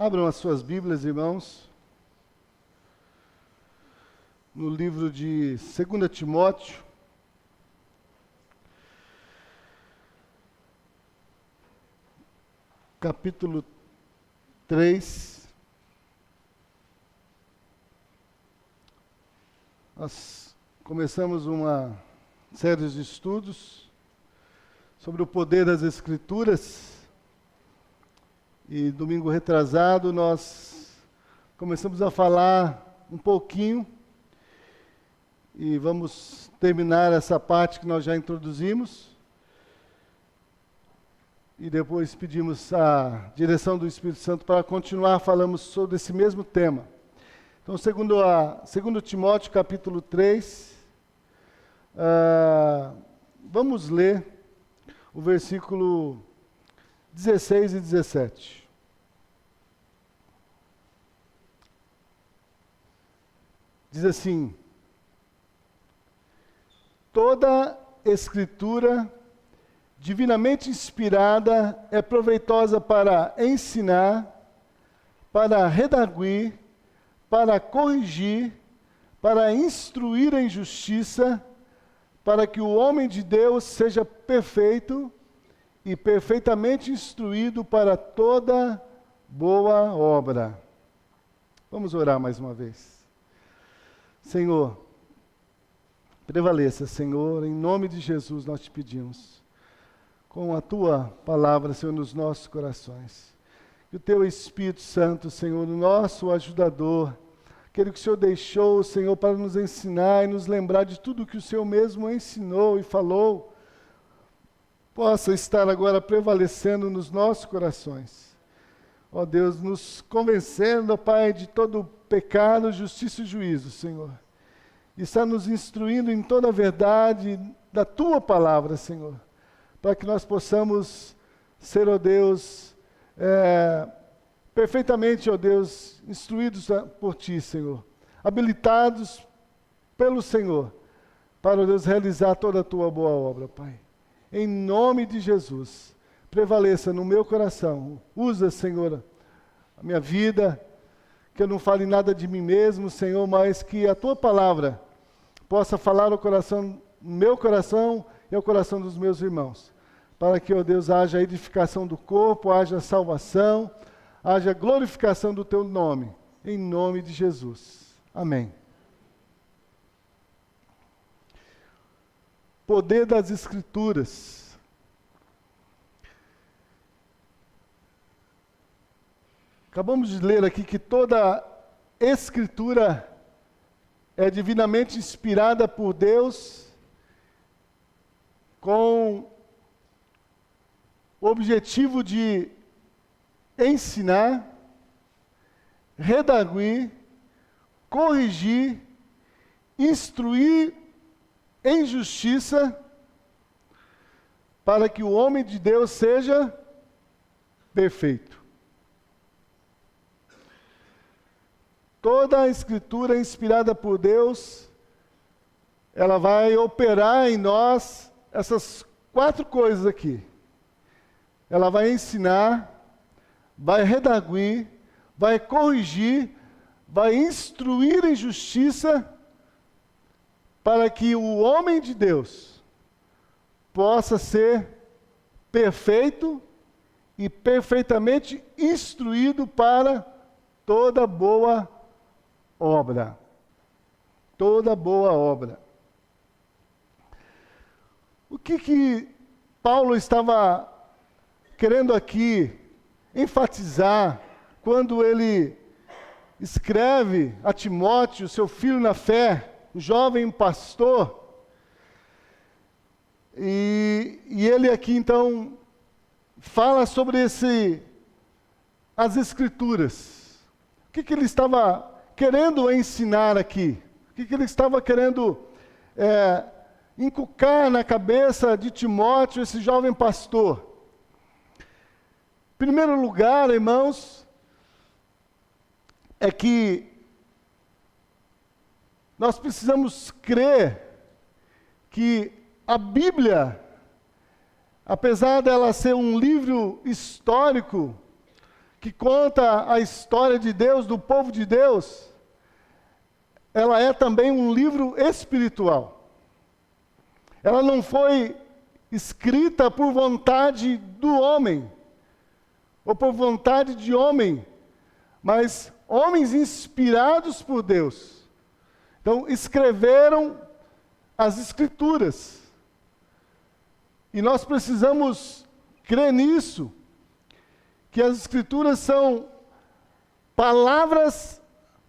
Abram as suas Bíblias, irmãos, no livro de 2 Timóteo, capítulo 3. Nós começamos uma série de estudos sobre o poder das Escrituras. E domingo retrasado nós começamos a falar um pouquinho e vamos terminar essa parte que nós já introduzimos. E depois pedimos a direção do Espírito Santo para continuar falando sobre esse mesmo tema. Então, segundo Timóteo capítulo 3, vamos ler o versículo 16 e 17. Diz assim: toda Escritura divinamente inspirada é proveitosa para ensinar, para redarguir, para corrigir, para instruir em justiça, para que o homem de Deus seja perfeito e perfeitamente instruído para toda boa obra. Vamos orar mais uma vez. Senhor, prevaleça, Senhor, em nome de Jesus nós te pedimos, com a Tua palavra, Senhor, nos nossos corações. Que o Teu Espírito Santo, Senhor, o nosso ajudador, aquele que o Senhor deixou, Senhor, para nos ensinar e nos lembrar de tudo que o Senhor mesmo ensinou e falou, possa estar agora prevalecendo nos nossos corações. Ó Deus, nos convencendo, ó Pai, de todo pecado, justiça e juízo, Senhor. E está nos instruindo em toda a verdade da Tua palavra, Senhor. Para que nós possamos ser, ó Deus, perfeitamente, ó Deus, instruídos por Ti, Senhor. Habilitados pelo Senhor, para, ó Deus, realizar toda a Tua boa obra, Pai. Em nome de Jesus, prevaleça no meu coração. Usa, Senhor, a minha vida, que eu não fale nada de mim mesmo, Senhor, mas que a Tua palavra possa falar no meu coração e ao coração dos meus irmãos. Para que, ó Deus, haja edificação do corpo, haja salvação, haja glorificação do Teu nome. Em nome de Jesus. Amém. Poder das Escrituras. Acabamos de ler aqui que toda Escritura é divinamente inspirada por Deus com o objetivo de ensinar, redarguir, corrigir, instruir em justiça, para que o homem de Deus seja perfeito. Toda a Escritura inspirada por Deus, ela vai operar em nós essas 4 coisas aqui. Ela vai ensinar, vai redarguir, vai corrigir, vai instruir em justiça, para que o homem de Deus possa ser perfeito e perfeitamente instruído para toda boa obra. Toda boa obra. O que Paulo estava querendo aqui enfatizar quando ele escreve a Timóteo, seu filho na fé, um jovem pastor, e ele aqui então fala sobre as Escrituras. O que ele estava querendo ensinar aqui? O que ele estava querendo inculcar na cabeça de Timóteo, esse jovem pastor? Em primeiro lugar, irmãos, é que nós precisamos crer que a Bíblia, apesar dela ser um livro histórico, que conta a história de Deus, do povo de Deus, ela é também um livro espiritual. Ela não foi escrita por vontade do homem, ou por vontade de homem, mas homens inspirados por Deus. Então, escreveram as Escrituras. E nós precisamos crer nisso, que as Escrituras são palavras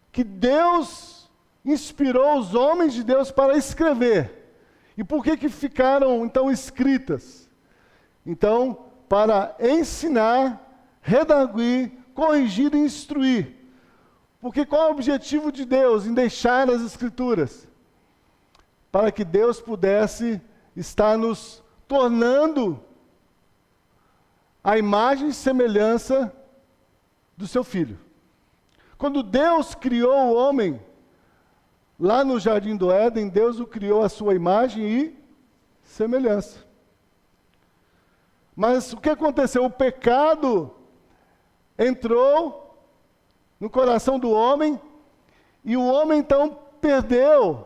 que Deus inspirou os homens de Deus para escrever. E por que ficaram, então, escritas? Então, para ensinar, redarguir, corrigir e instruir. Porque qual é o objetivo de Deus em deixar as Escrituras? Para que Deus pudesse estar nos tornando a imagem e semelhança do seu Filho. Quando Deus criou o homem, lá no Jardim do Éden, Deus o criou à sua imagem e semelhança. Mas o que aconteceu? O pecado entrou no coração do homem, e o homem então perdeu,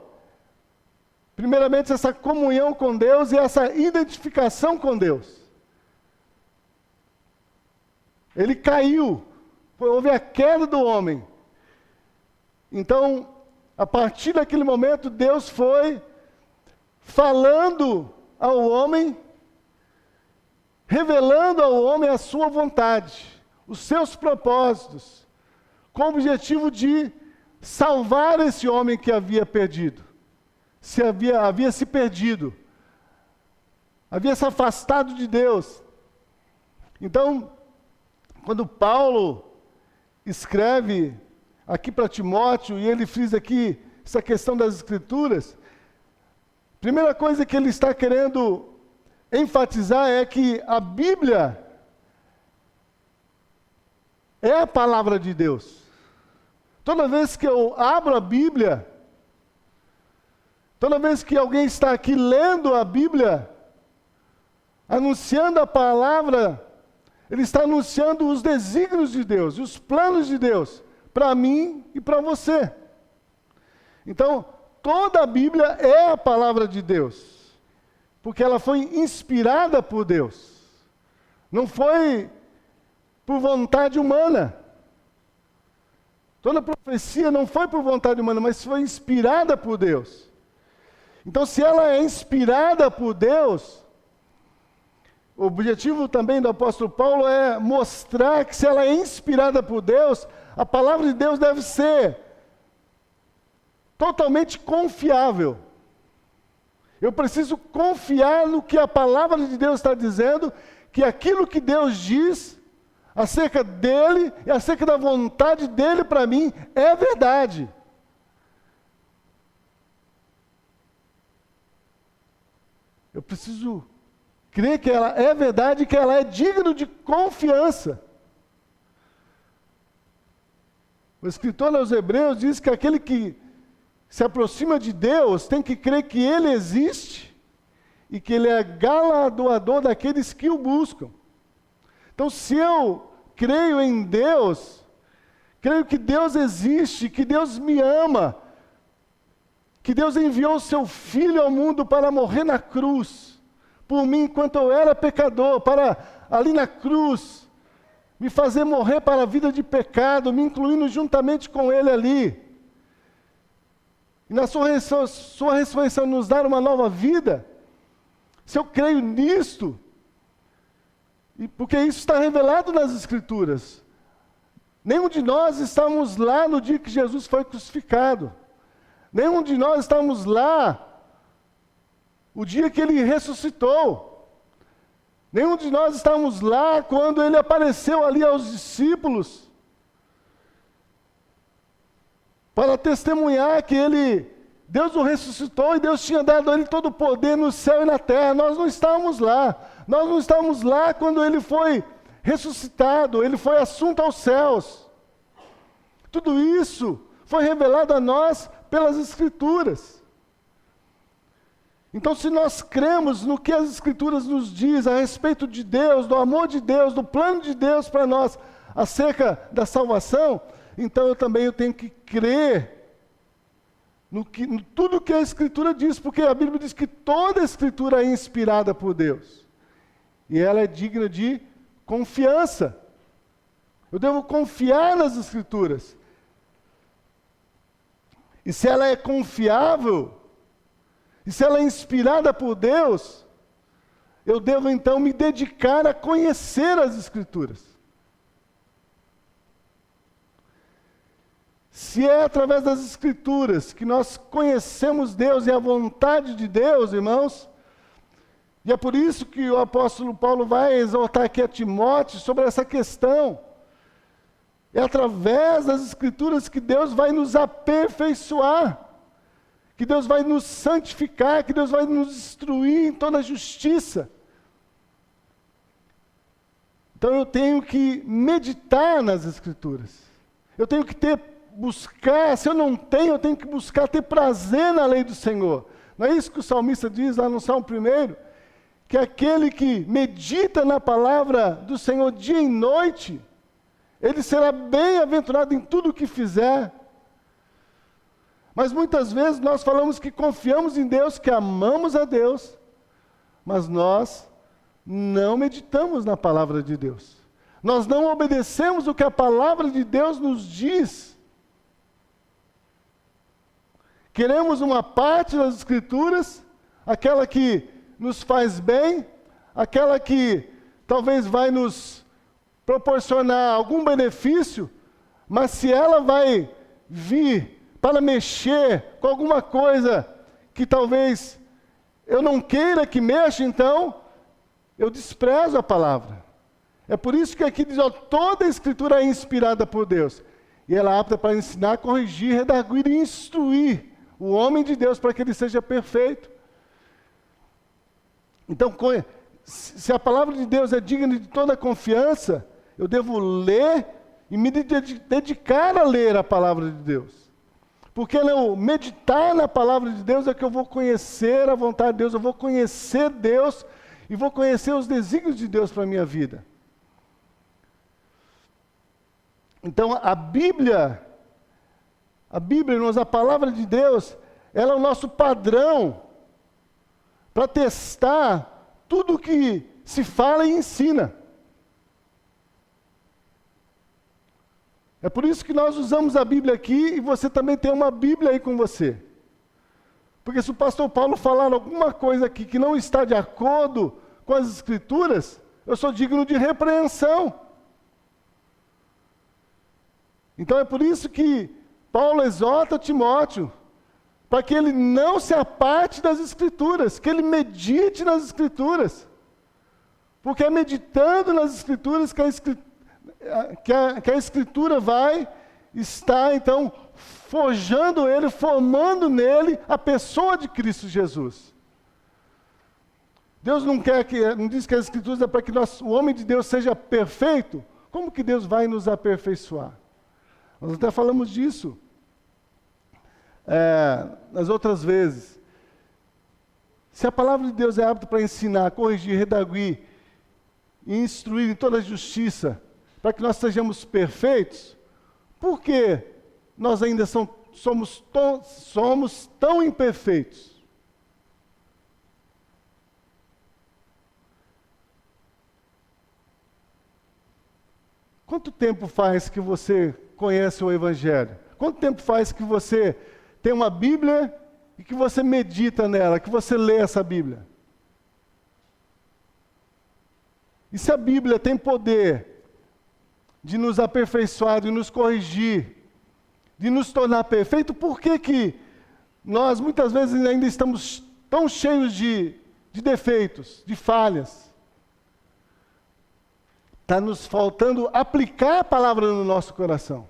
primeiramente, essa comunhão com Deus e essa identificação com Deus. Ele caiu, houve a queda do homem. Então, a partir daquele momento, Deus foi falando ao homem, revelando ao homem a sua vontade, os seus propósitos, com o objetivo de salvar esse homem que havia perdido, havia se perdido, havia se afastado de Deus. Então, quando Paulo escreve aqui para Timóteo, e ele frisa aqui essa questão das Escrituras, a primeira coisa que ele está querendo enfatizar é que a Bíblia é a palavra de Deus. Toda vez que eu abro a Bíblia, toda vez que alguém está aqui lendo a Bíblia, anunciando a palavra, ele está anunciando os desígnios de Deus, os planos de Deus, para mim e para você. Então, toda a Bíblia é a palavra de Deus, porque ela foi inspirada por Deus. Não foi por vontade humana. Toda profecia não foi por vontade humana, mas foi inspirada por Deus. Então, se ela é inspirada por Deus, o objetivo também do apóstolo Paulo é mostrar que se ela é inspirada por Deus, a palavra de Deus deve ser totalmente confiável. Eu preciso confiar no que a palavra de Deus está dizendo, que aquilo que Deus diz acerca dele e acerca da vontade dele para mim é verdade. Eu preciso crer que ela é verdade e que ela é digna de confiança. O escritor aos Hebreus diz que aquele que se aproxima de Deus tem que crer que Ele existe e que Ele é galardoador daqueles que o buscam. Então, se eu creio em Deus, creio que Deus existe, que Deus me ama, que Deus enviou o seu Filho ao mundo para morrer na cruz, por mim enquanto eu era pecador, para ali na cruz, me fazer morrer para a vida de pecado, me incluindo juntamente com Ele ali. E na sua ressurreição nos dar uma nova vida. Se eu creio nisto, e porque isso está revelado nas Escrituras. Nenhum de nós estávamos lá no dia que Jesus foi crucificado. Nenhum de nós estávamos lá o dia que Ele ressuscitou. Nenhum de nós estávamos lá quando Ele apareceu ali aos discípulos, para testemunhar que Deus o ressuscitou e Deus tinha dado a Ele todo o poder no céu e na terra. Nós não estávamos lá. Nós não estávamos lá quando Ele foi ressuscitado, Ele foi assunto aos céus. Tudo isso foi revelado a nós pelas Escrituras. Então, se nós cremos no que as Escrituras nos diz a respeito de Deus, do amor de Deus, do plano de Deus para nós, acerca da salvação, então eu tenho que crer no tudo que a Escritura diz, porque a Bíblia diz que toda a Escritura é inspirada por Deus. E ela é digna de confiança. Eu devo confiar nas Escrituras. E se ela é confiável, e se ela é inspirada por Deus, eu devo então me dedicar a conhecer as Escrituras. Se é através das Escrituras que nós conhecemos Deus e a vontade de Deus, irmãos, e é por isso que o apóstolo Paulo vai exortar aqui a Timóteo sobre essa questão. É através das Escrituras que Deus vai nos aperfeiçoar, que Deus vai nos santificar, que Deus vai nos instruir em toda a justiça. Então eu tenho que meditar nas Escrituras. Eu tenho que buscar, se eu não tenho, eu tenho que buscar ter prazer na lei do Senhor. Não é isso que o salmista diz lá no Salmo 1? Que aquele que medita na palavra do Senhor dia e noite, ele será bem-aventurado em tudo o que fizer. Mas muitas vezes nós falamos que confiamos em Deus, que amamos a Deus, mas nós não meditamos na palavra de Deus. Nós não obedecemos o que a palavra de Deus nos diz. Queremos uma parte das Escrituras, aquela que nos faz bem, aquela que talvez vai nos proporcionar algum benefício, mas se ela vai vir para mexer com alguma coisa que talvez eu não queira que mexa, então eu desprezo a palavra. É por isso que aqui diz, toda a Escritura é inspirada por Deus, e ela é apta para ensinar, corrigir, redarguir e instruir o homem de Deus para que ele seja perfeito. Então, se a palavra de Deus é digna de toda confiança, eu devo ler e me dedicar a ler a palavra de Deus. Porque no meditar na palavra de Deus é que eu vou conhecer a vontade de Deus, eu vou conhecer Deus e vou conhecer os desígnios de Deus para a minha vida. Então, a Bíblia, irmãos, a palavra de Deus, ela é o nosso padrão para testar tudo o que se fala e ensina. É por isso que nós usamos a Bíblia aqui e você também tem uma Bíblia aí com você. Porque se o pastor Paulo falar alguma coisa aqui que não está de acordo com as Escrituras, eu sou digno de repreensão. Então é por isso que Paulo exorta Timóteo para que ele não se aparte das Escrituras, que ele medite nas Escrituras. Porque é meditando nas Escrituras que a Escritura vai estar, então, forjando ele, formando nele a pessoa de Cristo Jesus. Deus não diz que as Escrituras é para que o homem de Deus seja perfeito. Como que Deus vai nos aperfeiçoar? Nós até falamos disso nas outras vezes. Se a palavra de Deus é apta para ensinar, corrigir, redarguir e instruir em toda a justiça, para que nós sejamos perfeitos, por que nós ainda somos tão imperfeitos? Quanto tempo faz que você conhece o Evangelho? Quanto tempo faz que você tem uma Bíblia e que você medita nela, que você lê essa Bíblia? E se a Bíblia tem poder de nos aperfeiçoar, de nos corrigir, de nos tornar perfeito, por que nós muitas vezes ainda estamos tão cheios de defeitos, de falhas? Está nos faltando aplicar a palavra no nosso coração.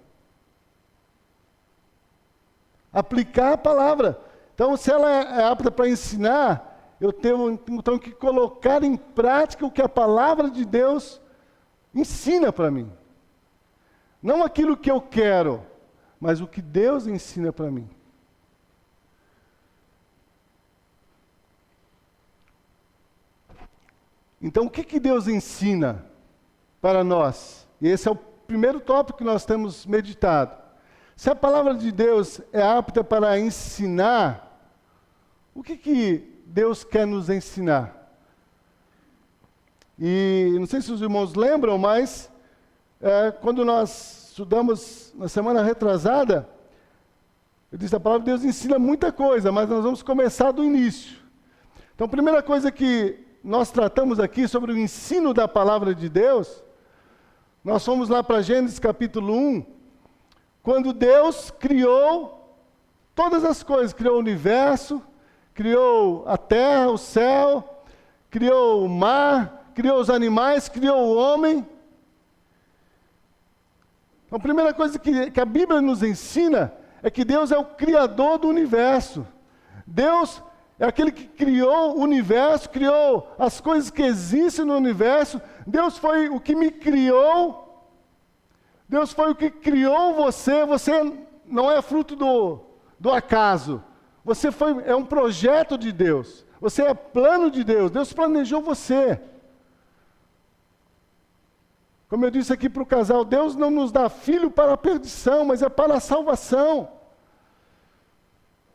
Aplicar a palavra. Então, se ela é apta para ensinar, eu tenho então que colocar em prática o que a palavra de Deus ensina para mim. Não aquilo que eu quero, mas o que Deus ensina para mim. Então, o que Deus ensina para nós? E esse é o primeiro tópico que nós temos meditado. Se a palavra de Deus é apta para ensinar, o que Deus quer nos ensinar? E não sei se os irmãos lembram, mas quando nós estudamos na semana retrasada, eu disse, a palavra de Deus ensina muita coisa, mas nós vamos começar do início. Então, a primeira coisa que nós tratamos aqui sobre o ensino da palavra de Deus, nós fomos lá para Gênesis capítulo 1, quando Deus criou todas as coisas, criou o universo, criou a terra, o céu, criou o mar, criou os animais, criou o homem. Então, a primeira coisa que a Bíblia nos ensina é que Deus é o Criador do universo. Deus é aquele que criou o universo, criou as coisas que existem no universo. Deus foi o que me criou. Deus foi o que criou você. Você não é fruto do acaso. Você é um projeto de Deus. Você é plano de Deus. Deus planejou você. Como eu disse aqui para o casal, Deus não nos dá filho para a perdição, mas é para a salvação.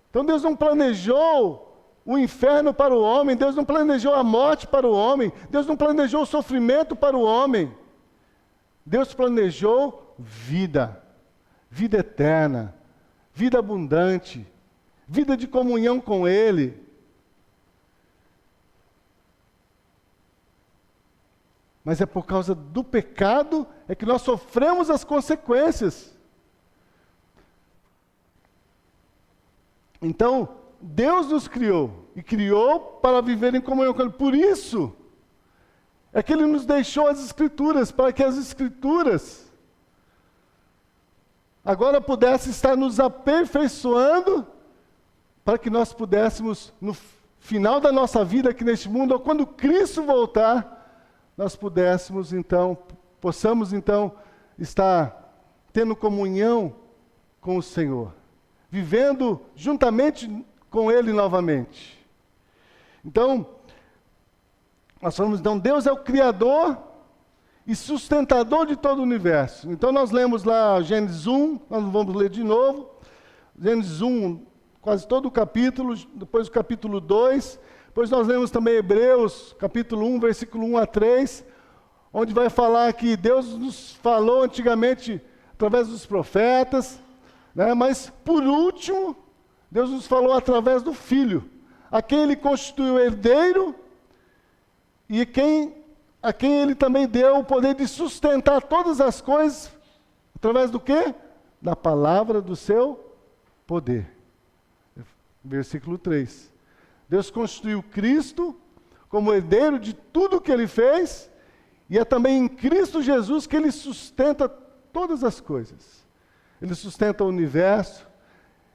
Então Deus não planejou o inferno para o homem, Deus não planejou a morte para o homem, Deus não planejou o sofrimento para o homem. Deus planejou vida, vida eterna, vida abundante, vida de comunhão com Ele. Mas é por causa do pecado é que nós sofremos as consequências. Então, Deus nos criou, e criou para viver em comunhão com Ele. Por isso, é que Ele nos deixou as Escrituras, para que as Escrituras agora pudessem estar nos aperfeiçoando, para que nós pudéssemos, no final da nossa vida aqui neste mundo, ou quando Cristo voltar, nós possamos então estar tendo comunhão com o Senhor, vivendo juntamente com Ele novamente. Então, nós falamos, então, Deus é o Criador e sustentador de todo o universo. Então, nós lemos lá Gênesis 1, nós não vamos ler de novo. Gênesis 1, quase todo o capítulo, depois o capítulo 2. Depois nós lemos também Hebreus, capítulo 1, versículo 1 a 3, onde vai falar que Deus nos falou antigamente através dos profetas, né? Mas, por último, Deus nos falou através do Filho, a quem Ele constituiu herdeiro e a quem Ele também deu o poder de sustentar todas as coisas, através do quê? Da palavra do seu poder. Versículo 3. Deus constituiu Cristo como herdeiro de tudo o que Ele fez, e é também em Cristo Jesus que Ele sustenta todas as coisas. Ele sustenta o universo,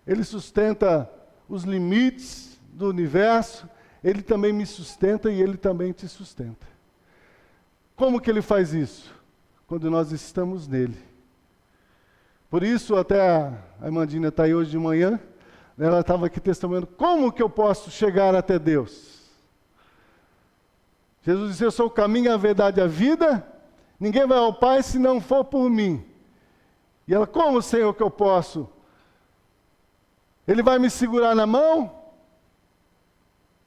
Ele sustenta os limites do universo, Ele também me sustenta e Ele também te sustenta. Como que Ele faz isso? Quando nós estamos nele. Por isso, até a Amandina está aí hoje de manhã, ela estava aqui testemunhando, como que eu posso chegar até Deus? Jesus disse, eu sou o caminho, a verdade e a vida, ninguém vai ao Pai se não for por mim. E ela, como, Senhor, que eu posso? Ele vai me segurar na mão?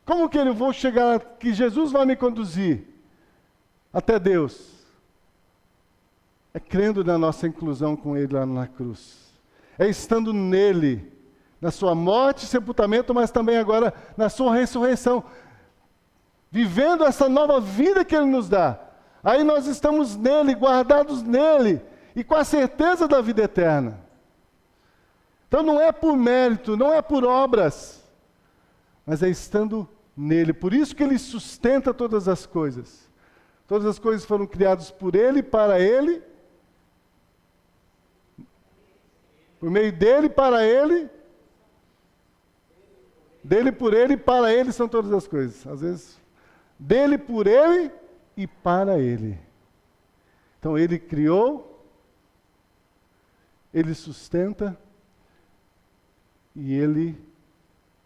Como que eu vou chegar, que Jesus vai me conduzir até Deus? É crendo na nossa inclusão com Ele lá na cruz. É estando nele, na sua morte e sepultamento, mas também agora na sua ressurreição. Vivendo essa nova vida que Ele nos dá. Aí nós estamos nele, guardados nele, e com a certeza da vida eterna. Então não é por mérito, não é por obras, mas é estando nele. Por isso que Ele sustenta todas as coisas. Todas as coisas foram criadas por Ele, para Ele, por meio dEle, para Ele, dEle, por Ele, para Ele são todas as coisas. Às vezes, dEle, por Ele e para Ele. Então Ele criou, Ele sustenta e Ele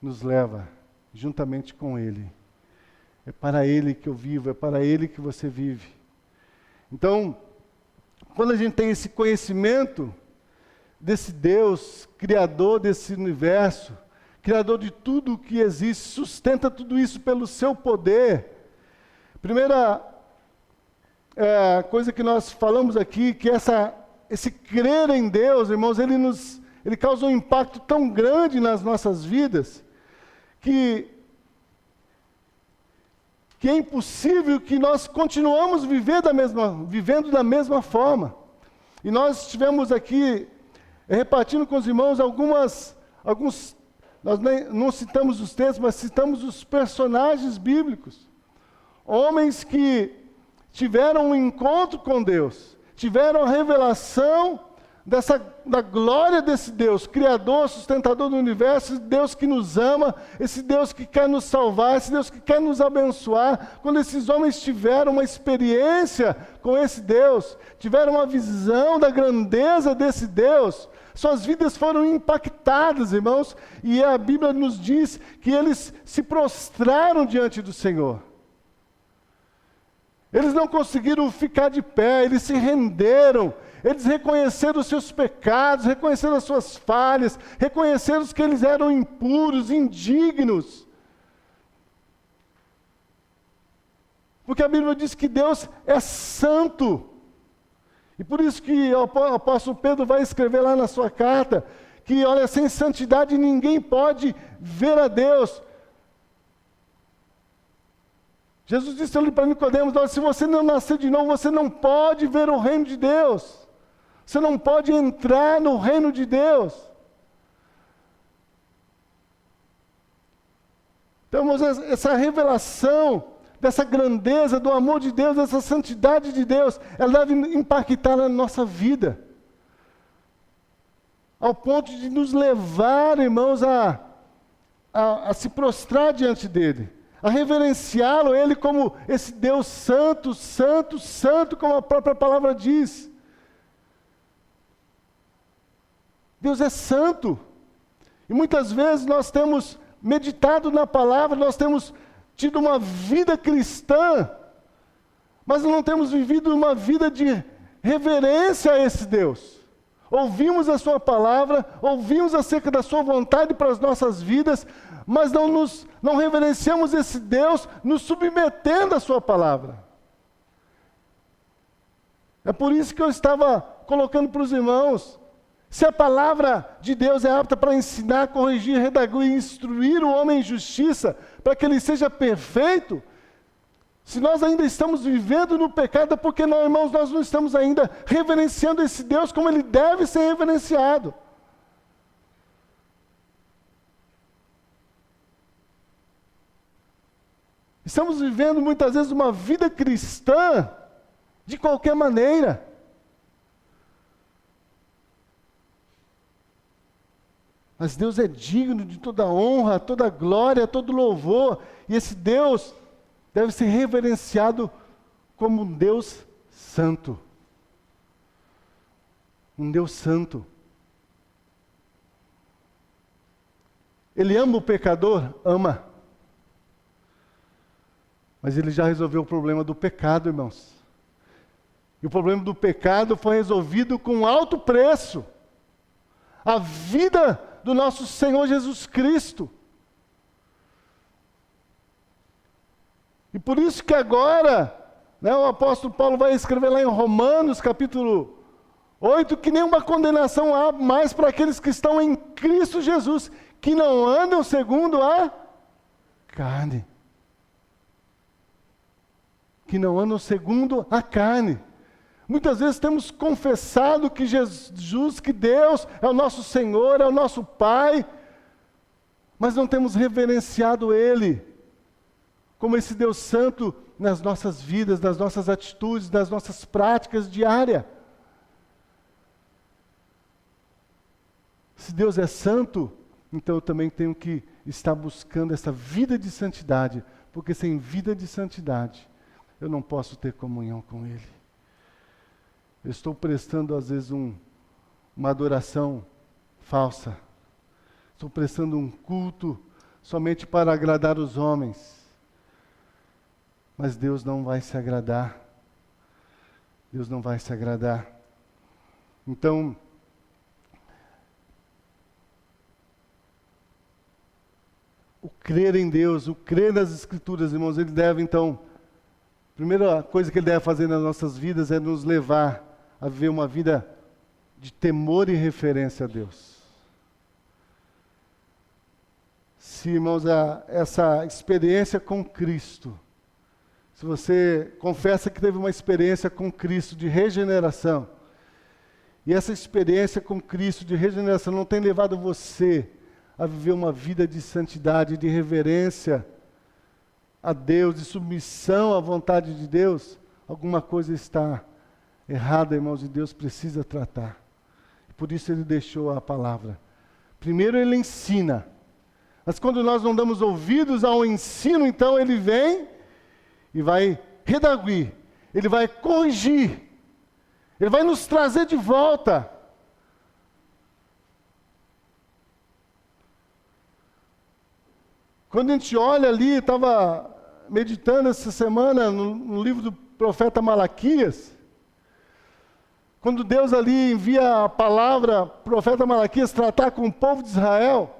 nos leva juntamente com Ele. É para Ele que eu vivo, é para Ele que você vive. Então, quando a gente tem esse conhecimento desse Deus, Criador desse universo, Criador de tudo o que existe, sustenta tudo isso pelo seu poder. Primeira coisa que nós falamos aqui, que esse crer em Deus, irmãos, ele causa um impacto tão grande nas nossas vidas, que é impossível que nós continuamos vivendo da mesma forma. E nós estivemos aqui repartindo com os irmãos alguns, nós não citamos os textos, mas citamos os personagens bíblicos. Homens que tiveram um encontro com Deus, tiveram a revelação da glória desse Deus, Criador, sustentador do universo, esse Deus que nos ama, esse Deus que quer nos salvar, esse Deus que quer nos abençoar. Quando esses homens tiveram uma experiência com esse Deus, tiveram uma visão da grandeza desse Deus, suas vidas foram impactadas, irmãos, e a Bíblia nos diz que eles se prostraram diante do Senhor. Eles não conseguiram ficar de pé, eles se renderam, eles reconheceram os seus pecados, reconheceram as suas falhas, reconheceram que eles eram impuros, indignos. Porque a Bíblia diz que Deus é santo. E por isso que o apóstolo Pedro vai escrever lá na sua carta, que olha, sem santidade ninguém pode ver a Deus. Jesus disse ali para Nicodemos, olha, se você não nascer de novo, você não pode ver o reino de Deus. Você não pode entrar no reino de Deus. Então, irmãos, essa revelação dessa grandeza, do amor de Deus, dessa santidade de Deus, ela deve impactar na nossa vida. Ao ponto de nos levar, irmãos, a se prostrar diante dele. A reverenciá-lo, ele como esse Deus santo, santo, santo, como a própria palavra diz. Deus é santo. E muitas vezes nós temos meditado na palavra, nós temos tido uma vida cristã, mas não temos vivido uma vida de reverência a esse Deus. Ouvimos a sua palavra, ouvimos acerca da sua vontade para as nossas vidas, mas não reverenciamos esse Deus nos submetendo à sua palavra. É por isso que eu estava colocando para os irmãos, se a palavra de Deus é apta para ensinar, corrigir, redarguir e instruir o homem em justiça, para que ele seja perfeito, se nós ainda estamos vivendo no pecado, é porque, irmãos, nós não estamos ainda reverenciando esse Deus como ele deve ser reverenciado. Estamos vivendo muitas vezes uma vida cristã de qualquer maneira. Mas Deus é digno de toda honra, toda glória, todo louvor. E esse Deus deve ser reverenciado como um Deus santo. Um Deus santo. Ele ama o pecador? Ama. Mas ele já resolveu o problema do pecado, irmãos. E o problema do pecado foi resolvido com alto preço. A vida do nosso Senhor Jesus Cristo. E por isso que agora, o apóstolo Paulo vai escrever lá em Romanos, capítulo 8, que nenhuma condenação há mais para aqueles que estão em Cristo Jesus, que não andam segundo a carne. Que não andam segundo a carne. Muitas vezes temos confessado que Jesus, que Deus é o nosso Senhor, é o nosso Pai, mas não temos reverenciado Ele como esse Deus santo nas nossas vidas, nas nossas atitudes, nas nossas práticas diárias. Se Deus é santo, então eu também tenho que estar buscando essa vida de santidade, porque sem vida de santidade eu não posso ter comunhão com Ele. Eu estou prestando, às vezes, uma adoração falsa. Estou prestando um culto somente para agradar os homens. Mas Deus não vai se agradar. Deus não vai se agradar. Então, o crer em Deus, o crer nas Escrituras, irmãos, ele deve então, a primeira coisa que ele deve fazer nas nossas vidas é nos levar a viver uma vida de temor e referência a Deus. Se, irmãos, essa experiência com Cristo, se você confessa que teve uma experiência com Cristo de regeneração, e essa experiência com Cristo de regeneração não tem levado você a viver uma vida de santidade, de reverência a Deus, de submissão à vontade de Deus, alguma coisa está errada, irmãos, e Deus precisa tratar. Por isso ele deixou a palavra. Primeiro ele ensina, mas quando nós não damos ouvidos ao ensino, então ele vem e vai redarguir, ele vai corrigir, ele vai nos trazer de volta. Quando a gente olha ali, estava meditando essa semana no livro do profeta Malaquias, quando Deus ali envia a palavra, o profeta Malaquias tratar com o povo de Israel,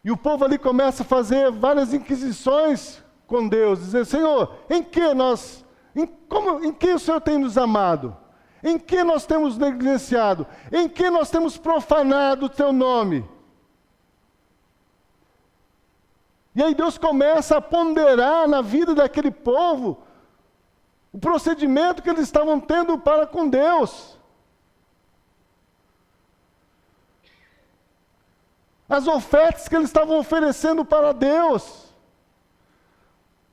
e o povo ali começa a fazer várias inquisições com Deus, dizendo: Senhor, em que o Senhor tem nos amado? Em que nós temos negligenciado? Em que nós temos profanado o teu nome? E aí Deus começa a ponderar na vida daquele povo o procedimento que eles estavam tendo para com Deus. As ofertas que eles estavam oferecendo para Deus.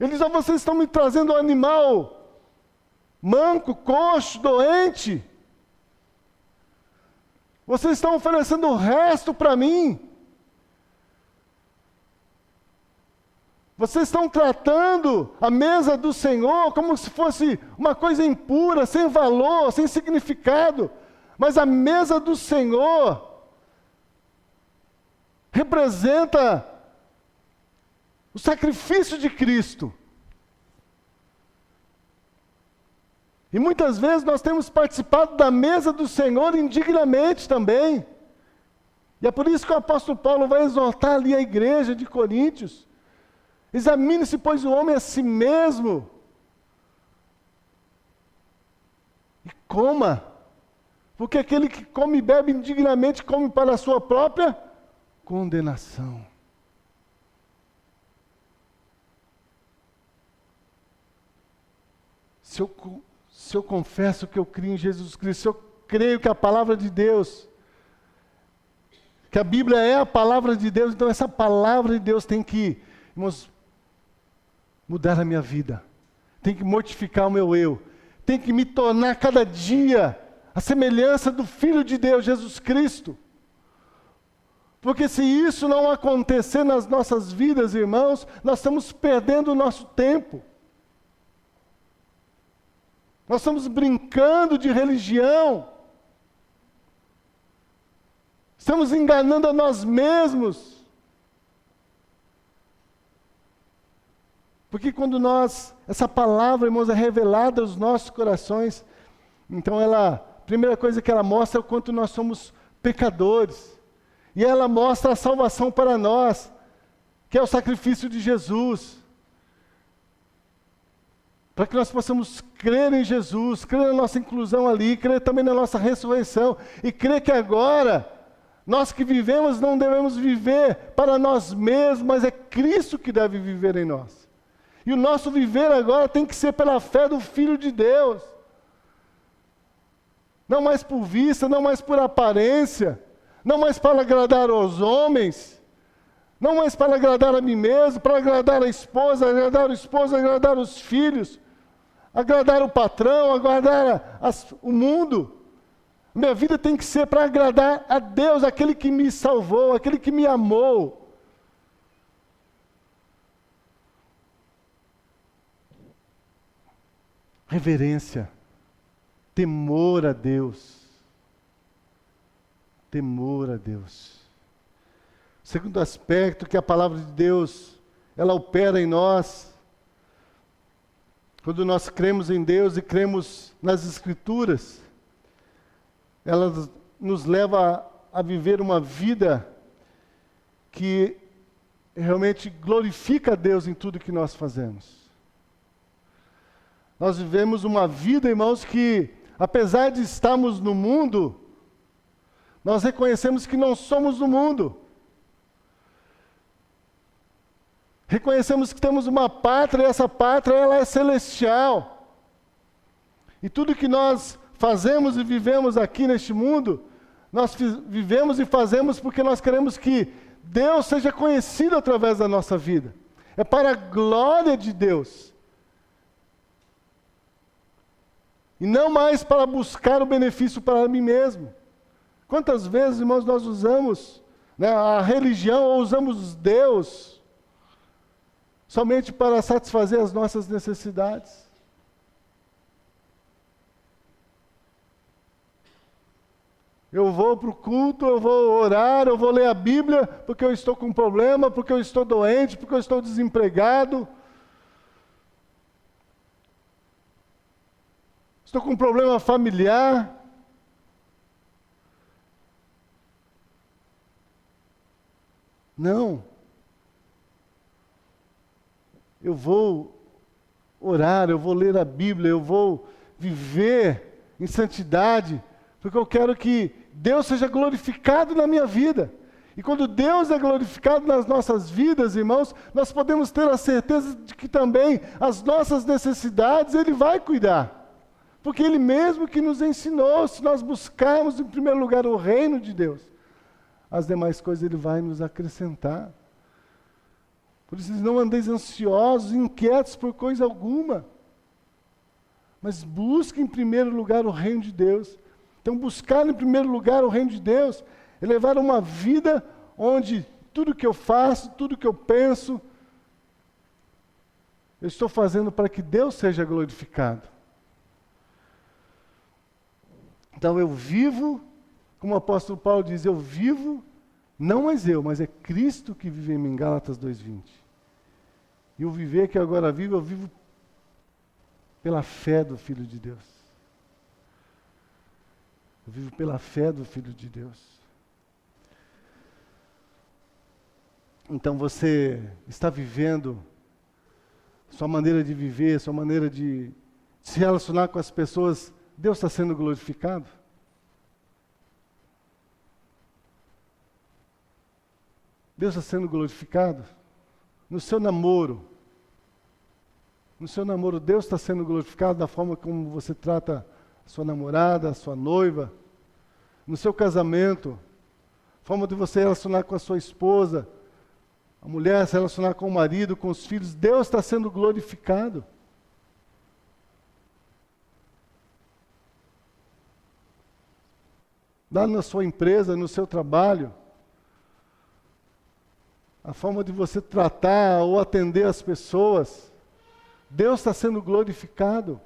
Eles: vocês estão me trazendo um animal manco, coxo, doente. Vocês estão oferecendo o resto para mim. Vocês estão tratando a mesa do Senhor como se fosse uma coisa impura, sem valor, sem significado. Mas a mesa do Senhor representa o sacrifício de Cristo. E muitas vezes nós temos participado da mesa do Senhor indignamente também. E é por isso que o apóstolo Paulo vai exortar ali a igreja de Coríntios: examine-se, pois, o homem a si mesmo, e coma, porque aquele que come e bebe indignamente come para a sua própria condenação. Se eu confesso que eu creio em Jesus Cristo, se eu creio que a palavra de Deus, que a Bíblia é a palavra de Deus, então essa palavra de Deus tem que, irmãos, mudar a minha vida, tem que mortificar o meu eu, tem que me tornar cada dia a semelhança do Filho de Deus, Jesus Cristo. Porque se isso não acontecer nas nossas vidas, irmãos, nós estamos perdendo o nosso tempo. Nós estamos brincando de religião. Estamos enganando a nós mesmos. Porque quando essa palavra, irmãos, é revelada aos nossos corações, então a primeira coisa que ela mostra é o quanto nós somos pecadores. E ela mostra a salvação para nós, que é o sacrifício de Jesus. Para que nós possamos crer em Jesus, crer na nossa inclusão ali, crer também na nossa ressurreição, e crer que agora, nós que vivemos não devemos viver para nós mesmos, mas é Cristo que deve viver em nós. E o nosso viver agora tem que ser pela fé do Filho de Deus. Não mais por vista, não mais por aparência, não mais para agradar aos homens, não mais para agradar a mim mesmo, para agradar a esposa, agradar o esposo, agradar os filhos, agradar o patrão, agradar o mundo. Minha vida tem que ser para agradar a Deus, aquele que me salvou, aquele que me amou. Reverência, temor a Deus. Temor a Deus. O segundo aspecto que a palavra de Deus, ela opera em nós, quando nós cremos em Deus e cremos nas Escrituras, ela nos leva a viver uma vida que realmente glorifica a Deus em tudo que nós fazemos. Nós vivemos uma vida, irmãos, que apesar de estarmos no mundo, nós reconhecemos que não somos do mundo. Reconhecemos que temos uma pátria, e essa pátria ela é celestial. E tudo que nós fazemos e vivemos aqui neste mundo, nós vivemos e fazemos porque nós queremos que Deus seja conhecido através da nossa vida. É para a glória de Deus. E não mais para buscar o benefício para mim mesmo. Quantas vezes, irmãos, nós usamos, né, a religião ou usamos Deus somente para satisfazer as nossas necessidades? Eu vou para o culto, eu vou orar, eu vou ler a Bíblia porque eu estou com um problema, porque eu estou doente, porque eu estou desempregado. Estou com um problema familiar. Não. Eu vou orar, eu vou ler a Bíblia, eu vou viver em santidade, porque eu quero que Deus seja glorificado na minha vida. E quando Deus é glorificado nas nossas vidas, irmãos, nós podemos ter a certeza de que também as nossas necessidades Ele vai cuidar. Porque Ele mesmo que nos ensinou, se nós buscarmos em primeiro lugar o reino de Deus, as demais coisas Ele vai nos acrescentar. Por isso, não andeis ansiosos, inquietos por coisa alguma, mas busquem em primeiro lugar o reino de Deus. Então, buscar em primeiro lugar o reino de Deus é levar uma vida onde tudo que eu faço, tudo que eu penso, eu estou fazendo para que Deus seja glorificado. Então eu vivo, como o apóstolo Paulo diz, eu vivo, não mais eu, mas é Cristo que vive em mim, Gálatas 2:20. E o viver que eu agora vivo, eu vivo pela fé do Filho de Deus. Eu vivo pela fé do Filho de Deus. Então você está vivendo, sua maneira de viver, sua maneira de se relacionar com as pessoas, Deus está sendo glorificado? Deus está sendo glorificado? No seu namoro, Deus está sendo glorificado da forma como você trata a sua namorada, a sua noiva? No seu casamento, a forma de você relacionar com a sua esposa, a mulher se relacionar com o marido, com os filhos, Deus está sendo glorificado. Lá na sua empresa, no seu trabalho, a forma de você tratar ou atender as pessoas, Deus está sendo glorificado.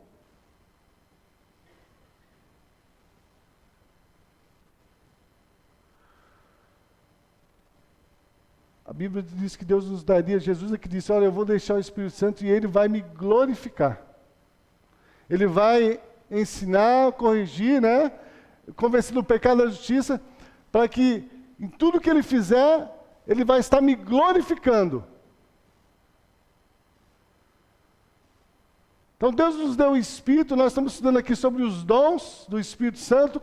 A Bíblia diz que Deus nos daria, Jesus é que disse, olha, eu vou deixar o Espírito Santo e Ele vai me glorificar. Ele vai ensinar, corrigir, né? Convencer do pecado e da justiça, para que em tudo que Ele fizer, Ele vai estar me glorificando. Então Deus nos deu o Espírito, nós estamos estudando aqui sobre os dons do Espírito Santo,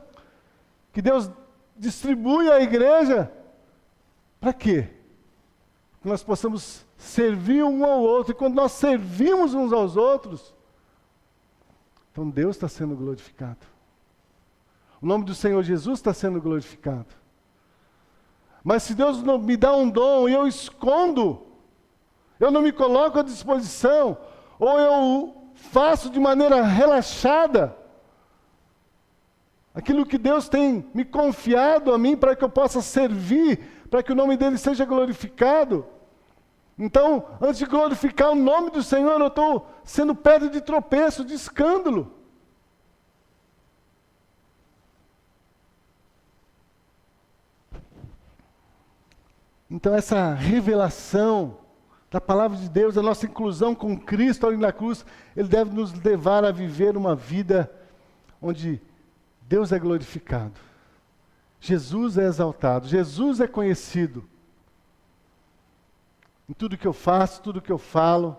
que Deus distribui à igreja, para quê? Que nós possamos servir um ao outro, e quando nós servimos uns aos outros, então Deus está sendo glorificado. O nome do Senhor Jesus está sendo glorificado. Mas se Deus não me dá um dom e eu escondo, eu não me coloco à disposição, ou eu faço de maneira relaxada aquilo que Deus tem me confiado a mim para que eu possa servir, para que o nome dele seja glorificado. Então, antes de glorificar o nome do Senhor, eu estou sendo pedra de tropeço, de escândalo. Então essa revelação da palavra de Deus, a nossa inclusão com Cristo ali na cruz, Ele deve nos levar a viver uma vida onde Deus é glorificado. Jesus é exaltado. Jesus é conhecido. Em tudo que eu faço, tudo que eu falo,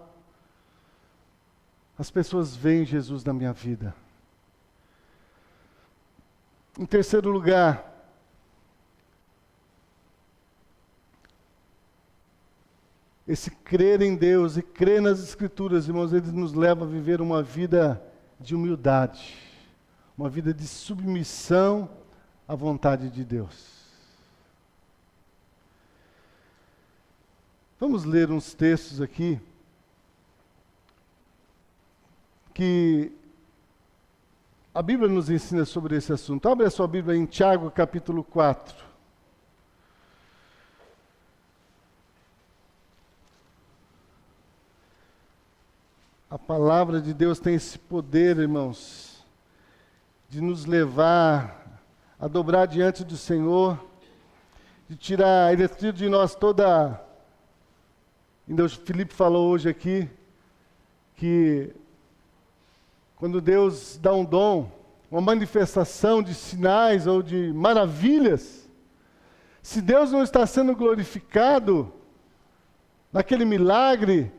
as pessoas veem Jesus na minha vida. Em terceiro lugar, esse crer em Deus e crer nas Escrituras, irmãos, ele nos leva a viver uma vida de humildade, uma vida de submissão à vontade de Deus. Vamos ler uns textos aqui que a Bíblia nos ensina sobre esse assunto. Abre a sua Bíblia em Tiago, capítulo 4. A palavra de Deus tem esse poder, irmãos, de nos levar a dobrar diante do Senhor, de tirar, Ele tira de nós toda... Ainda o Felipe falou hoje aqui, que quando Deus dá um dom, uma manifestação de sinais ou de maravilhas, se Deus não está sendo glorificado naquele milagre,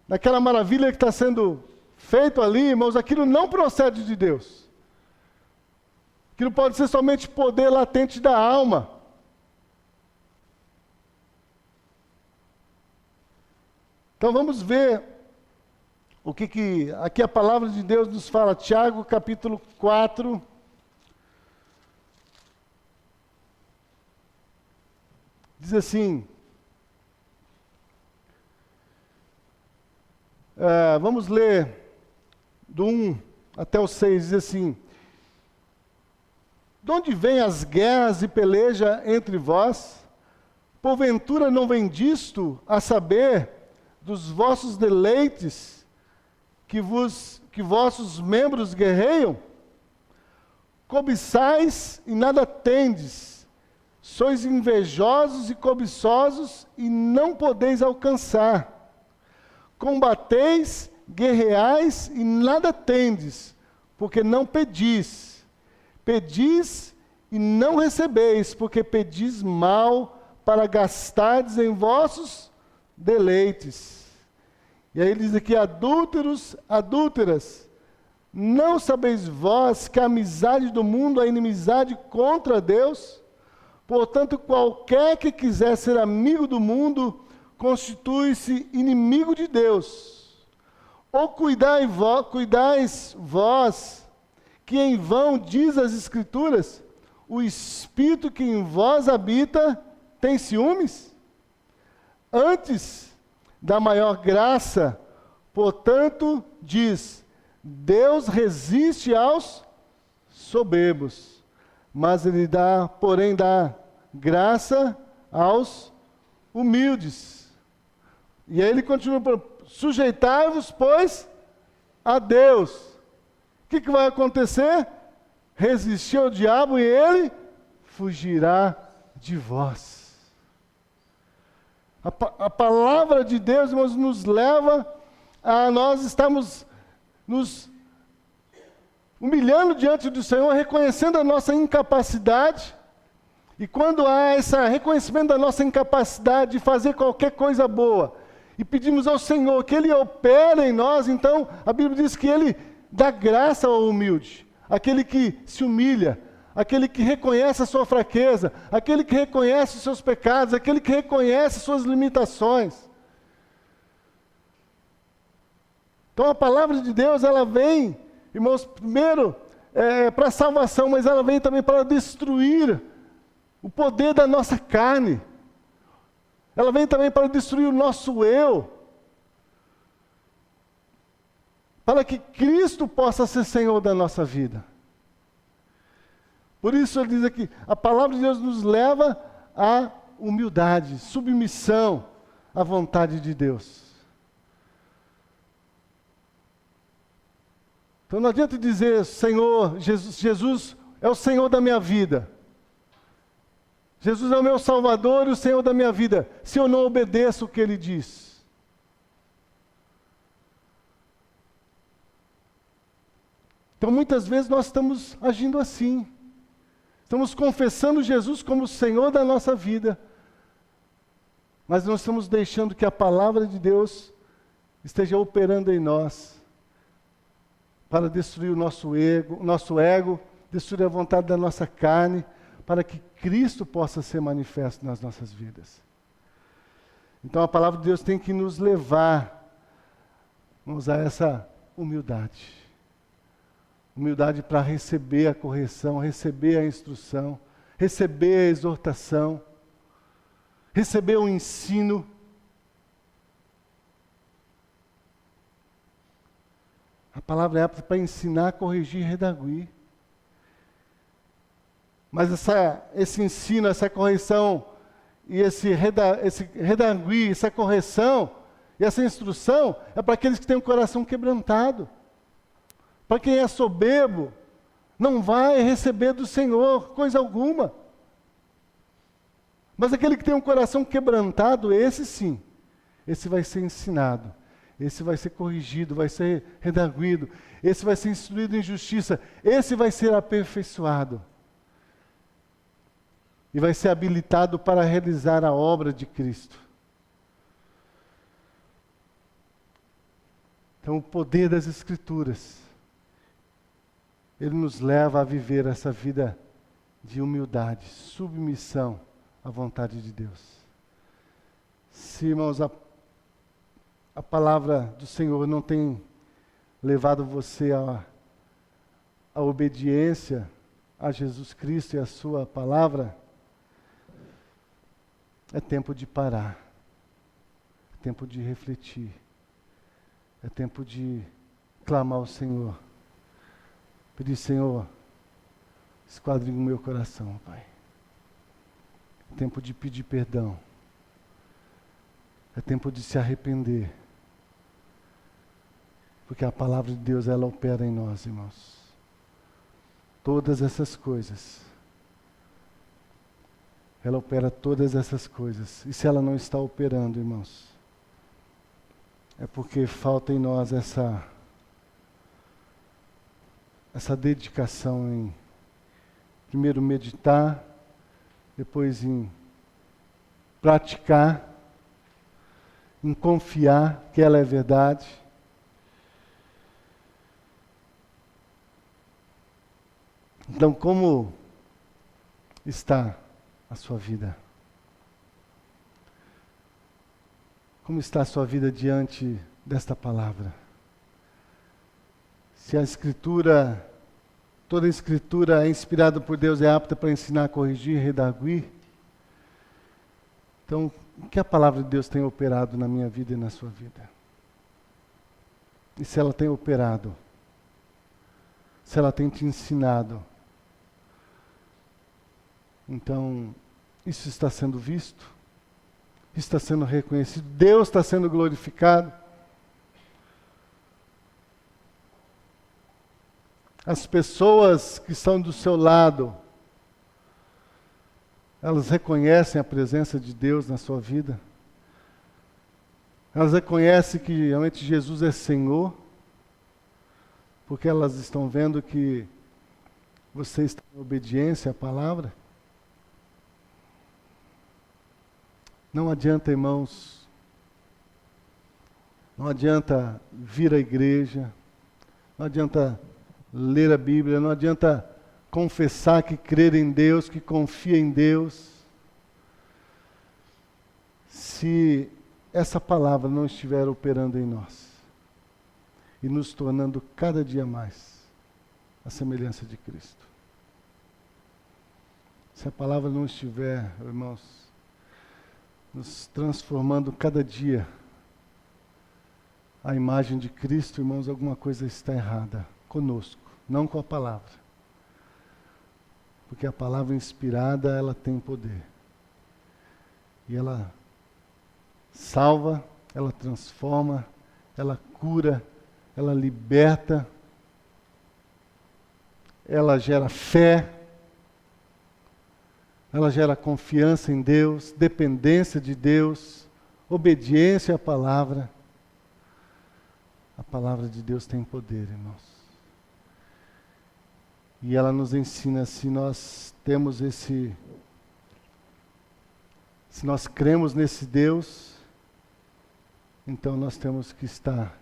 naquela maravilha que está sendo feito ali, irmãos, aquilo não procede de Deus. Aquilo pode ser somente poder latente da alma. Então vamos ver o que aqui a palavra de Deus nos fala. Tiago, capítulo 4. Diz assim, vamos ler do 1 até o 6, diz assim: de onde vêm as guerras e peleja entre vós? Porventura não vem disto, a saber, dos vossos deleites, que vossos membros guerreiam? Cobiçais e nada tendes, sois invejosos e cobiçosos e não podeis alcançar. Combateis, guerreais e nada tendes, porque não pedis. Pedis e não recebeis, porque pedis mal, para gastardes em vossos deleites. E aí ele diz aqui: adúlteros, adúlteras, não sabeis vós que a amizade do mundo é inimizade contra Deus? Portanto, qualquer que quiser ser amigo do mundo, constitui-se inimigo de Deus. Ou cuidais vós, que em vão diz as Escrituras, o Espírito que em vós habita tem ciúmes? Antes da maior graça, portanto, diz: Deus resiste aos soberbos, mas Ele porém dá graça aos humildes. E aí ele continua: sujeitai-vos, pois, a Deus. O que vai acontecer? Resistir ao diabo e ele fugirá de vós. A palavra de Deus, irmãos, nos leva a nós estarmos nos humilhando diante do Senhor, reconhecendo a nossa incapacidade. E quando há esse reconhecimento da nossa incapacidade de fazer qualquer coisa boa, e pedimos ao Senhor que Ele opere em nós, então a Bíblia diz que Ele dá graça ao humilde, aquele que se humilha, aquele que reconhece a sua fraqueza, aquele que reconhece os seus pecados, aquele que reconhece as suas limitações. Então a palavra de Deus, ela vem, irmãos, primeiro para a salvação, mas ela vem também para destruir o poder da nossa carne. Ela vem também para destruir o nosso eu, para que Cristo possa ser Senhor da nossa vida. Por isso ele diz aqui, a palavra de Deus nos leva à humildade, submissão à vontade de Deus. Então não adianta dizer: Senhor, Jesus é o Senhor da minha vida. Jesus é o meu Salvador e o Senhor da minha vida, se eu não obedeço o que Ele diz. Então muitas vezes nós estamos agindo assim. Estamos confessando Jesus como o Senhor da nossa vida. Mas não estamos deixando que a palavra de Deus esteja operando em nós para destruir o nosso ego, destruir a vontade da nossa carne, para que Cristo possa ser manifesto nas nossas vidas. Então a palavra de Deus tem que nos levar, vamos a essa humildade. Humildade para receber a correção, receber a instrução, receber a exortação, receber o ensino. A palavra é apta para ensinar, corrigir e redarguir. Mas esse ensino, essa correção, e esse redarguir, essa correção e essa instrução é para aqueles que têm o coração quebrantado. Para quem é soberbo, não vai receber do Senhor coisa alguma. Mas aquele que tem um coração quebrantado, esse sim, esse vai ser ensinado, esse vai ser corrigido, vai ser redarguido, esse vai ser instruído em justiça, esse vai ser aperfeiçoado. E vai ser habilitado para realizar a obra de Cristo. Então, o poder das Escrituras, ele nos leva a viver essa vida de humildade, submissão à vontade de Deus. Se, irmãos, a palavra do Senhor não tem levado você à obediência a Jesus Cristo e a sua palavra, é tempo de parar, é tempo de refletir, é tempo de clamar ao Senhor, pedir: Senhor, esquadrinha o meu coração, Pai. É tempo de pedir perdão, é tempo de se arrepender, porque a palavra de Deus, ela opera em nós, irmãos. Todas essas coisas, ela opera todas essas coisas. E se ela não está operando, irmãos, é porque falta em nós essa dedicação em, primeiro, meditar, depois em praticar, em confiar que ela é verdade. Então, como está a sua vida? Como está a sua vida diante desta palavra? Se a Escritura, toda a Escritura é inspirada por Deus, é apta para ensinar, corrigir, redarguir, então, o que a palavra de Deus tem operado na minha vida e na sua vida? E se ela tem operado? Se ela tem te ensinado? Então, isso está sendo visto, está sendo reconhecido, Deus está sendo glorificado. As pessoas que estão do seu lado, elas reconhecem a presença de Deus na sua vida. Elas reconhecem que realmente Jesus é Senhor, porque elas estão vendo que você está em obediência à palavra. Não adianta, irmãos, não adianta vir à igreja, não adianta ler a Bíblia, não adianta confessar que crer em Deus, que confia em Deus, se essa palavra não estiver operando em nós e nos tornando cada dia mais a semelhança de Cristo. Se a palavra não estiver, irmãos, nos transformando cada dia a imagem de Cristo, irmãos, alguma coisa está errada conosco, não com a palavra. Porque a palavra inspirada, ela tem poder. E ela salva, ela transforma, ela cura, ela liberta, ela gera fé, ela gera confiança em Deus, dependência de Deus, obediência à palavra. A palavra de Deus tem poder, irmãos. E ela nos ensina, se nós cremos nesse Deus, então nós temos que estar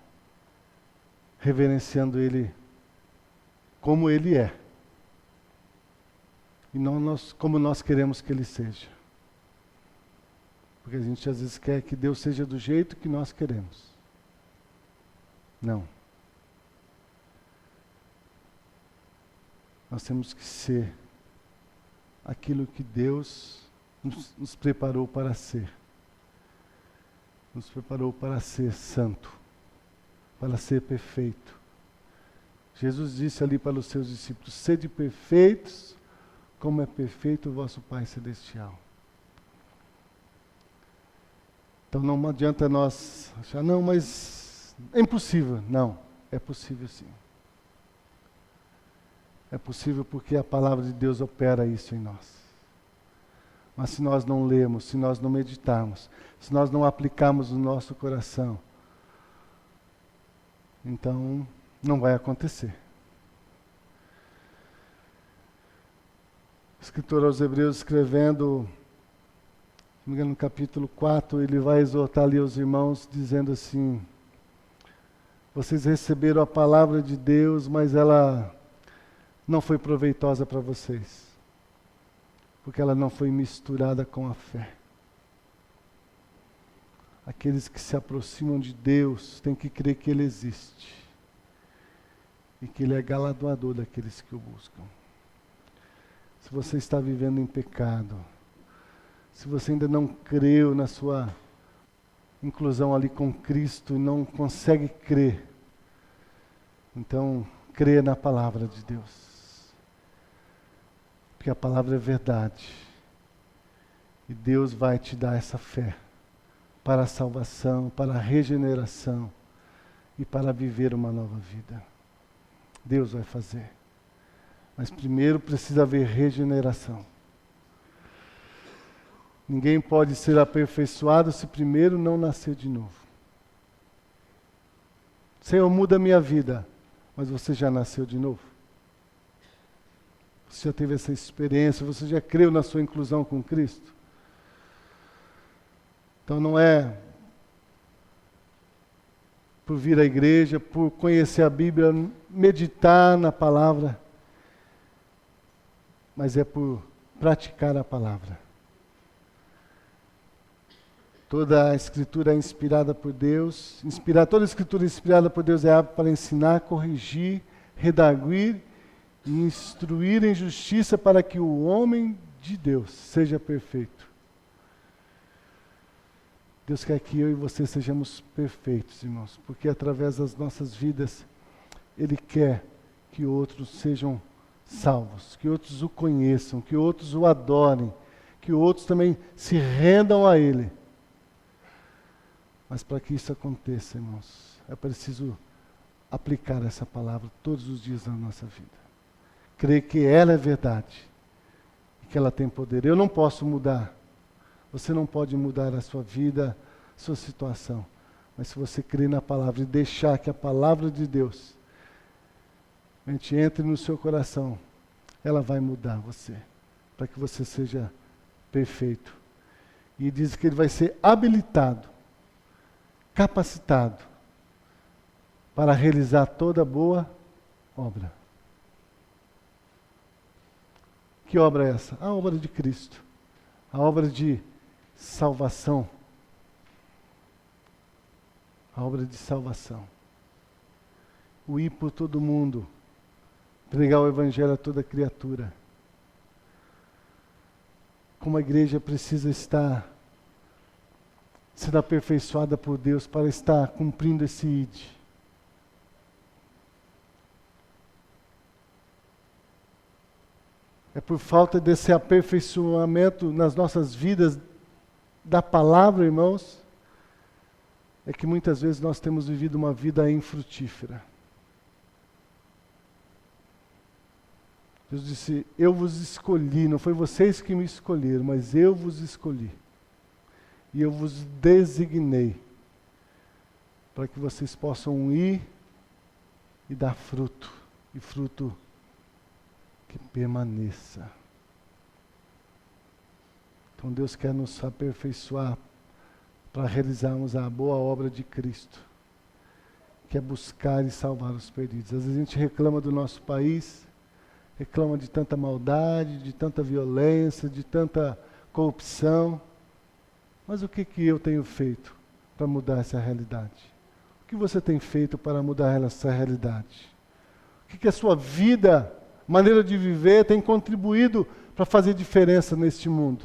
reverenciando Ele como Ele é. E não como nós queremos que Ele seja. Porque a gente às vezes quer que Deus seja do jeito que nós queremos. Não. Nós temos que ser aquilo que Deus nos preparou para ser. Nos preparou para ser santo, para ser perfeito. Jesus disse ali para os seus discípulos: sede perfeitos, como é perfeito o vosso Pai Celestial. Então não adianta nós achar, não, mas é impossível. Não, é possível sim. É possível porque a palavra de Deus opera isso em nós. Mas se nós não lemos, se nós não meditarmos, se nós não aplicarmos no nosso coração, então não vai acontecer. O escritor aos Hebreus, escrevendo, se não me engano, no capítulo 4, ele vai exortar ali os irmãos, dizendo assim: vocês receberam a palavra de Deus, mas ela não foi proveitosa para vocês, porque ela não foi misturada com a fé. Aqueles que se aproximam de Deus têm que crer que Ele existe e que Ele é galardoador daqueles que o buscam. Se você está vivendo em pecado, se você ainda não creu na sua inclusão ali com Cristo e não consegue crer, então crê na palavra de Deus. Porque a palavra é verdade. E Deus vai te dar essa fé para a salvação, para a regeneração e para viver uma nova vida. Deus vai fazer. Mas primeiro precisa haver regeneração. Ninguém pode ser aperfeiçoado se primeiro não nascer de novo. Senhor, muda a minha vida. Mas você já nasceu de novo? Você já teve essa experiência? Você já creu na sua inclusão com Cristo? Então não é por vir à igreja, por conhecer a Bíblia, meditar na palavra, mas é por praticar a palavra. Toda a Escritura é inspirada por Deus. Toda a Escritura inspirada por Deus é apta para ensinar, corrigir, redarguir e instruir em justiça, para que o homem de Deus seja perfeito. Deus quer que eu e você sejamos perfeitos, irmãos, porque através das nossas vidas Ele quer que outros sejam salvos, que outros o conheçam, que outros o adorem, que outros também se rendam a Ele. Mas para que isso aconteça, irmãos, é preciso aplicar essa palavra todos os dias na nossa vida. Crer que ela é verdade e que ela tem poder. Eu não posso mudar. Você não pode mudar a sua vida, a sua situação. Mas se você crer na palavra e deixar que a palavra de Deus entre no seu coração, ela vai mudar você, para que você seja perfeito. E diz que ele vai ser habilitado, capacitado para realizar toda boa obra. Que obra é essa? A obra de Cristo. A obra de salvação. A obra de salvação. O ir por todo mundo, pregar o Evangelho a toda criatura. Como a igreja precisa estar sendo aperfeiçoada por Deus para estar cumprindo esse ID. É por falta desse aperfeiçoamento nas nossas vidas da palavra, irmãos, é que muitas vezes nós temos vivido uma vida infrutífera. Deus disse: eu vos escolhi, não foi vocês que me escolheram, mas eu vos escolhi. E eu vos designei para que vocês possam ir e dar fruto, e fruto que permaneça. Então Deus quer nos aperfeiçoar para realizarmos a boa obra de Cristo, que é buscar e salvar os perdidos. Às vezes a gente reclama do nosso país, reclama de tanta maldade, de tanta violência, de tanta corrupção. Mas o que eu tenho feito para mudar essa realidade? O que você tem feito para mudar essa realidade? O que a sua vida, maneira de viver, tem contribuído para fazer diferença neste mundo?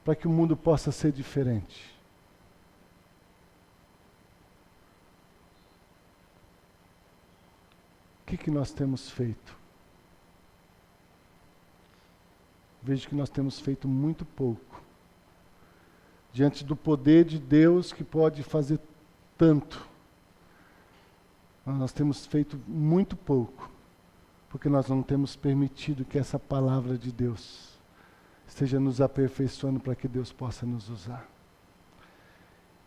Para que o mundo possa ser diferente. O que nós temos feito? Vejo que nós temos feito muito pouco. Diante do poder de Deus que pode fazer tanto. Nós temos feito muito pouco, porque nós não temos permitido que essa palavra de Deus esteja nos aperfeiçoando para que Deus possa nos usar.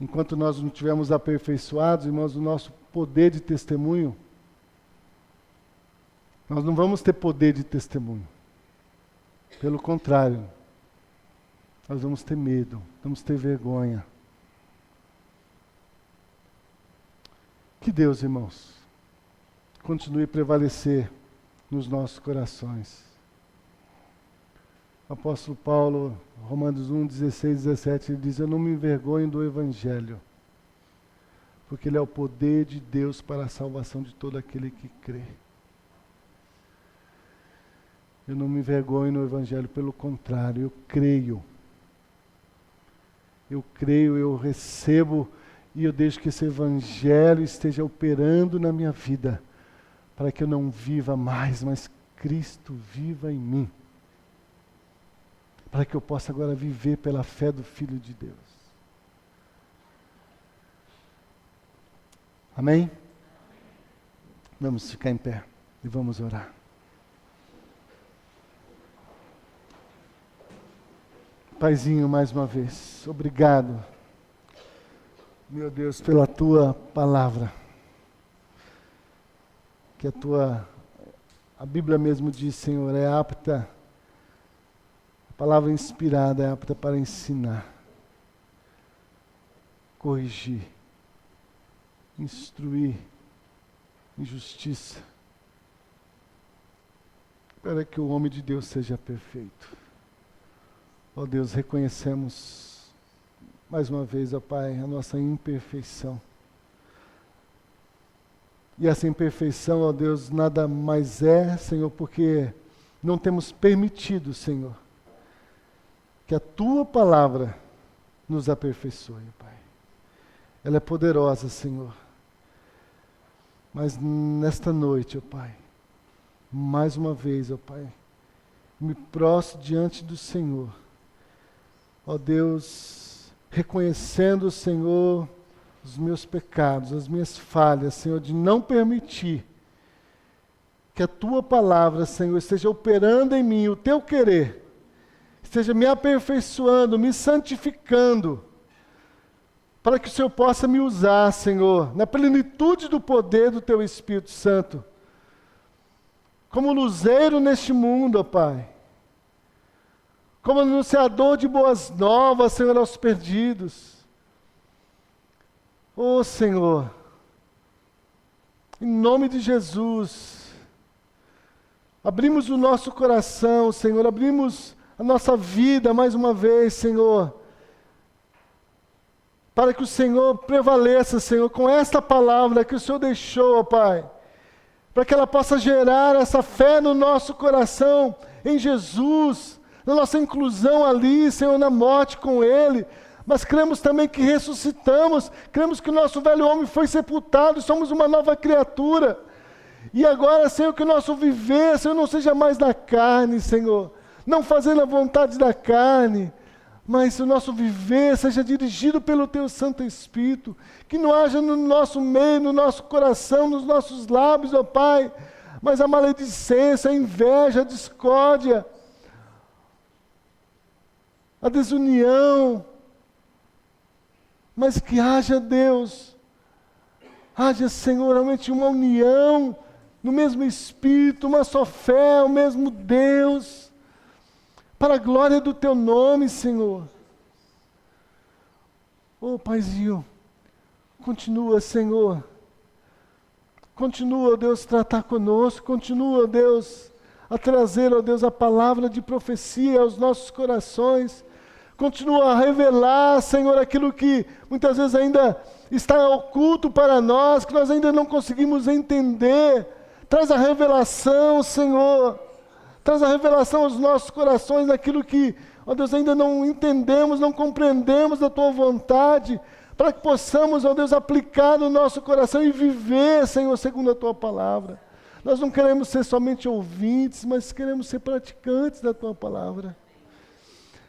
Enquanto nós não estivermos aperfeiçoados, irmãos, o nosso poder de testemunho, nós não vamos ter poder de testemunho. Pelo contrário, nós vamos ter medo, vamos ter vergonha. Que Deus, irmãos, continue a prevalecer nos nossos corações. O apóstolo Paulo, Romanos 1, 16, 17, ele diz: eu não me envergonho do Evangelho, porque ele é o poder de Deus para a salvação de todo aquele que crê. Eu não me envergonho no Evangelho, pelo contrário, eu creio. Eu recebo e eu deixo que esse Evangelho esteja operando na minha vida, para que eu não viva mais, mas Cristo viva em mim. Para que eu possa agora viver pela fé do Filho de Deus. Amém? Vamos ficar em pé e vamos orar. Paizinho, mais uma vez, obrigado, meu Deus, pela Tua palavra. Que a Bíblia mesmo diz, Senhor, é apta, a palavra inspirada é apta para ensinar, corrigir, instruir em justiça, para que o homem de Deus seja perfeito. Ó Deus, reconhecemos mais uma vez, ó Pai, a nossa imperfeição. E essa imperfeição, ó Deus, nada mais é, Senhor, porque não temos permitido, Senhor, que a Tua palavra nos aperfeiçoe, Pai. Ela é poderosa, Senhor. Mas nesta noite, ó Pai, mais uma vez, ó Pai, me prostro diante do Senhor. Ó Deus, reconhecendo, Senhor, os meus pecados, as minhas falhas, Senhor, de não permitir que a Tua palavra, Senhor, esteja operando em mim, o Teu querer, esteja me aperfeiçoando, me santificando, para que o Senhor possa me usar, Senhor, na plenitude do poder do Teu Espírito Santo, como luzeiro neste mundo, ó Pai, como anunciador de boas novas, Senhor, aos perdidos. Ó Senhor, em nome de Jesus, abrimos o nosso coração, Senhor, abrimos a nossa vida mais uma vez, Senhor, para que o Senhor prevaleça, Senhor, com esta palavra que o Senhor deixou, ó Pai, para que ela possa gerar essa fé no nosso coração, em Jesus, na nossa inclusão ali, Senhor, na morte com Ele, mas cremos também que ressuscitamos, cremos que o nosso velho homem foi sepultado, somos uma nova criatura, e agora, Senhor, que o nosso viver, Senhor, não seja mais da carne, Senhor, não fazendo a vontade da carne, mas o nosso viver seja dirigido pelo Teu Santo Espírito, que não haja no nosso meio, no nosso coração, nos nossos lábios, ó Pai, mas a maledicência, a inveja, a discórdia, a desunião, mas que haja, Deus, haja, Senhor, realmente uma união no mesmo Espírito, uma só fé, o mesmo Deus, para a glória do Teu nome, Senhor. Oh, Paizinho, continua, Senhor. Continua, Deus, tratar conosco. Continua, Deus, a trazer, ó Deus, a palavra de profecia aos nossos corações. Continua a revelar, Senhor, aquilo que muitas vezes ainda está oculto para nós, que nós ainda não conseguimos entender. Traz a revelação, Senhor. Traz a revelação aos nossos corações daquilo que, ó Deus, ainda não entendemos, não compreendemos da Tua vontade, para que possamos, ó Deus, aplicar no nosso coração e viver, Senhor, segundo a Tua palavra. Nós não queremos ser somente ouvintes, mas queremos ser praticantes da Tua palavra.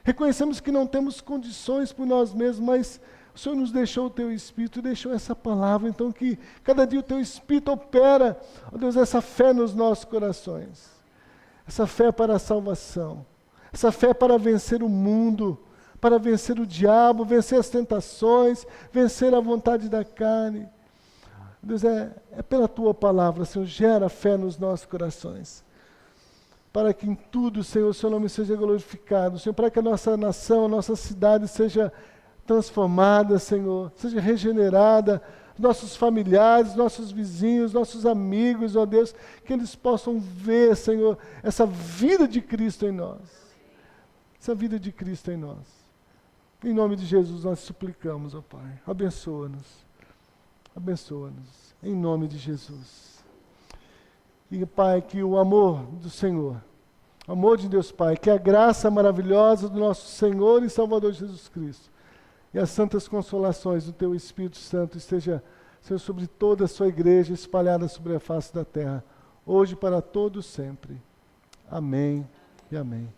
Reconhecemos que não temos condições por nós mesmos, mas o Senhor nos deixou o Teu Espírito, deixou essa palavra, então que cada dia o Teu Espírito opera, ó Deus, essa fé nos nossos corações. Essa fé para a salvação, essa fé para vencer o mundo, para vencer o diabo, vencer as tentações, vencer a vontade da carne. Deus, é pela Tua palavra, Senhor, gera fé nos nossos corações. Para que em tudo, Senhor, o Seu nome seja glorificado, Senhor, para que a nossa nação, a nossa cidade seja transformada, Senhor, seja regenerada, nossos familiares, nossos vizinhos, nossos amigos, ó Deus, que eles possam ver, Senhor, essa vida de Cristo em nós. Essa vida de Cristo em nós. Em nome de Jesus nós suplicamos, ó Pai. Abençoa-nos. Abençoa-nos. Em nome de Jesus. E, Pai, que o amor do Senhor, o amor de Deus Pai, que a graça maravilhosa do nosso Senhor e Salvador Jesus Cristo, e as santas consolações do Teu Espírito Santo esteja, Senhor, sobre toda a Sua igreja espalhada sobre a face da terra, hoje para todos sempre. Amém e amém.